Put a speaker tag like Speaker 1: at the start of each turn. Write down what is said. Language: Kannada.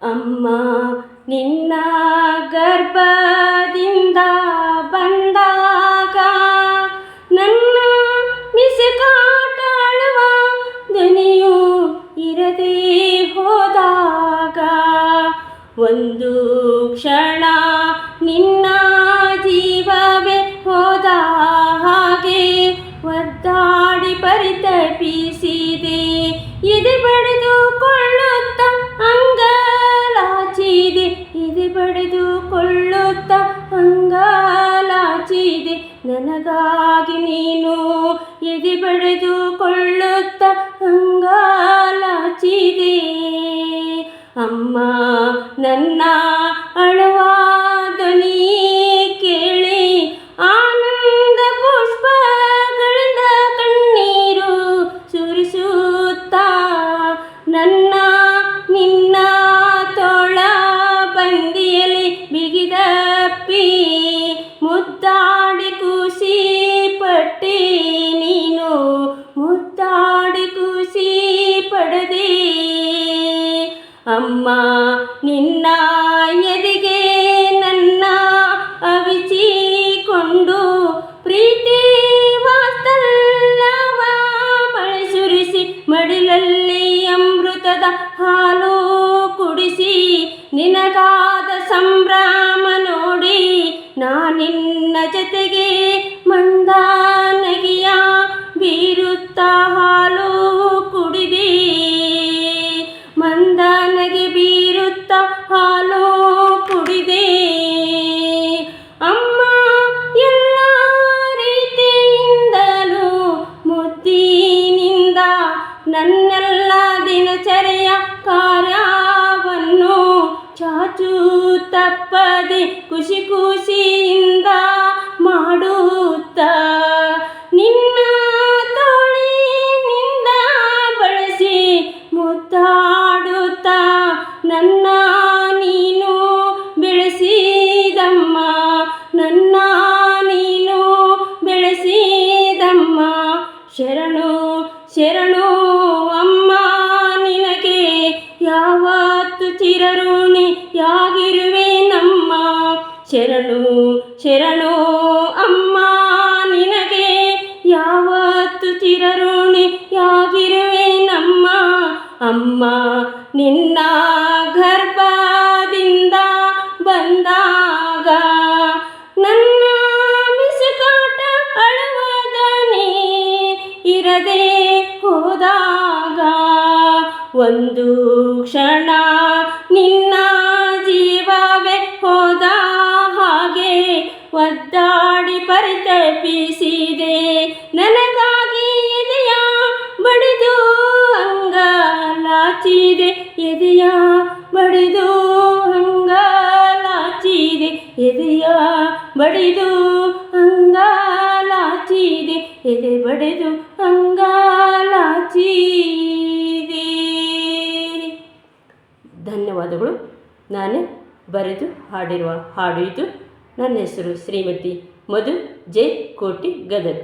Speaker 1: ಅಮ್ಮ ನಿನ್ನ ಗರ್ಭದಿಂದ ಬಂದಾಗ ನನ್ನ ಮಿಸುಕಾಟಾಳುವ ಧ್ವನಿಯು ಇರದೇ ಹೋದಾಗ ಒಂದು ಕ್ಷಣ ನಿನ್ನ ಜೀವವೇ ಹೋದ ಹಾಗೆ ಒದ್ದಾಡಿ ಪರಿತಪಿಸಿದೆ. ಎದೆ ಬಡಿದುಕೊಳ್ಳುತ್ತ ಅಂಗಲಾಚಿದೆ, ಎದೆ ಬಡಿದುಕೊಳ್ಳುತ್ತ ಅಂಗಲಾಚಿದೆ. ನನಗಾಗಿ ನೀನು ಎದೆ ಬಡಿದುಕೊಳ್ಳುತ್ತ ಅಂಗಲಾಚಿದೆ. ಅಮ್ಮ ನನ್ನ ಅಳುವ ಧ್ವನಿ ಕೇಳಿ ಆನಂದ ಪುಷ್ಪಗಳಿಂದ ಕಣ್ಣೀರು ಸುರಿಸುತ್ತ ನನ್ನ ನಿನ್ನ ತೋಳ ಬಂದಿಯಲ್ಲಿ ಬಿಗಿದಪ್ಪಿ ಮುದ್ದಾಡಿ ಖುಷಿ ಪಟ್ಟೆ. ನೀನು ಮುದ್ದಾಡಿ ಖುಷಿ ಪಡೆದೆ. ಅಮ್ಮ ನಿನ್ನ ಎದೆಗೆ ನನ್ನ ಅವಿಚಿಕೊಂಡು ಪ್ರೀತಿ ವಾತ್ಸಲ್ಯವ ಮಳೆ ಸುರಿಸಿ ಮಡಿಲಲ್ಲಿ ಅಮೃತದ ಹಾಲು ಕುಡಿಸಿ ನಿನಗಾದ ಸಂಭ್ರಮ ನೋಡಿ ನಾನಿನ್ನ ಜೊತೆಗೆ ಮಂದ ನಗೆಯ ಬೀರುತ್ತ ಹಾಲು ಕುಡಿದೆ. ಮಂದ ನಗೆ ಬೀರುತ್ತ ಹಾಲು ಕುಡಿದೆ. ಅಮ್ಮ ಎಲ್ಲ ರೀತಿಯಿಂದಲೂ ಮುದ್ದಿನಿಂದ ನನ್ನೆಲ್ಲ ದಿನಚರಿಯ ಕಾರ್ಯವನ್ನು ಚಾಚು ತಪ್ಪದೆ ಖುಷಿ ಖುಷಿಯಿಂದ ಮಾಡುತ್ತ ನಿನ್ನ ತೋಳಿನಿಂದ ಬಳಸಿ ಮುದ್ದಾಡುತ್ತ ನನ್ನ ನೀನು ಬೆಳೆಸಿದಮ್ಮ, ನನ್ನ ನೀನು ಬೆಳೆಸಿದಮ್ಮ. ಶರಣು ಶರಣು ಅಮ್ಮ ನಿನಗೆ ಯಾವತ್ತು ಚಿರಋಣಿಯಾಗಿರುವೆ ನಮ್ಮ. ಶರಣು ಶರಣು ಅಮ್ಮ ನಿನಗೆ ಯಾವತ್ತು ಚಿರಋಣಿಯಾಗಿರುವೆ ನಮ್ಮ. ಅಮ್ಮ ನಿನ್ನ ಗರ್ಭದಿಂದ ಬಂದಾಗ ನನ್ನ ಮಿಸುಕಾಟ ಅಳುವದನಿ ಇರದೆ ಹೋದಾಗ ಒಂದು ಕ್ಷಣ ನಿನ್ನ ಜೀವವೇ ಹೋದ ಹಾಗೆ ಒದ್ದಾಡಿ ಪರಿತಪಿಸಿದೆ. ನನಗಾಗಿ ಎದೆಯ ಬಡಿದು ಅಂಗಲಾಚಿದೆ, ಎದೆಯ ಬಡಿದು ಅಂಗಲಾಚಿದೆ, ಎದೆಯ ಬಡಿದು ಅಂಗಲಾಚಿದೆ, ಎದೆ ಬಡಿದು ಅಂಗಲಾಚಿದೆ. ಧನ್ಯವಾದಗಳು. ನಾನು ಬರೆದು ಹಾಡಿರುವ ಹಾಡು ಇದು. ನನ್ನ ಹೆಸರು ಶ್ರೀಮತಿ ಮಧು ಜೆ ಕೋಟಿ ಗದಗ್.